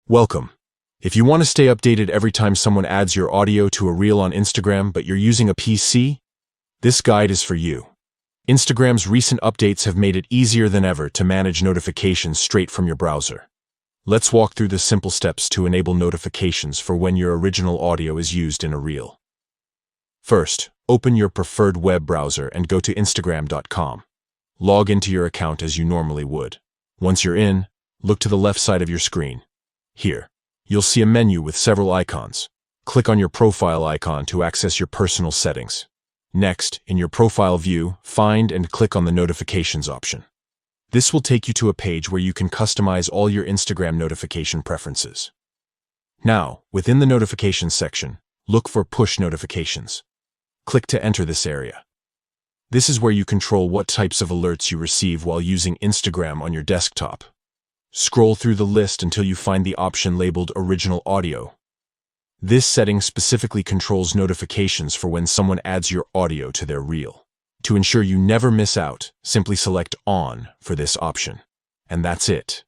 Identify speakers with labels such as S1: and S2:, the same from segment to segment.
S1: Welcome. If you want to stay updated every time someone adds your audio to a reel on Instagram but you're using a PC, this guide is for you. Instagram's recent updates have made it easier than ever to manage notifications straight from your browser. Let's walk through the simple steps to enable notifications for when your original audio is used in a reel. First, open your preferred web browser and go to Instagram.com. Log into your account as you normally would. Once you're in, look to the left side of your screen. Here, you'll see a menu with several icons. Click on your profile icon to access your personal settings. Next, in your profile view, find and click on the notifications option. This will take you to a page where you can customize all your Instagram notification preferences. Now, within the notifications section, look for push notifications. Click to enter this area. This is where you control what types of alerts you receive while using Instagram on your desktop. Scroll through the list until you find the option labeled Original Audio. This setting specifically controls notifications for when someone adds your audio to their reel. To ensure you never miss out, simply select On for this option. And that's it.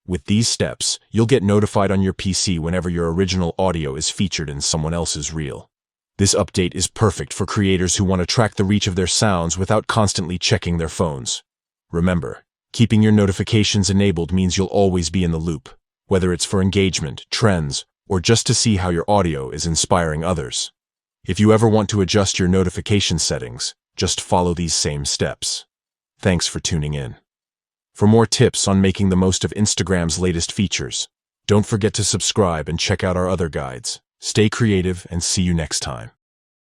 S1: With these steps, you'll get notified on your PC whenever your original audio is featured in someone else's reel. This update is perfect for creators who want to track the reach of their sounds without constantly checking their phones. Remember, keeping your notifications enabled means you'll always be in the loop, whether it's for engagement, trends, or just to see how your audio is inspiring others. If you ever want to adjust your notification settings, just follow these same steps. Thanks for tuning in. For more tips on making the most of Instagram's latest features, don't forget to subscribe and check out our other guides. Stay creative and see you next time.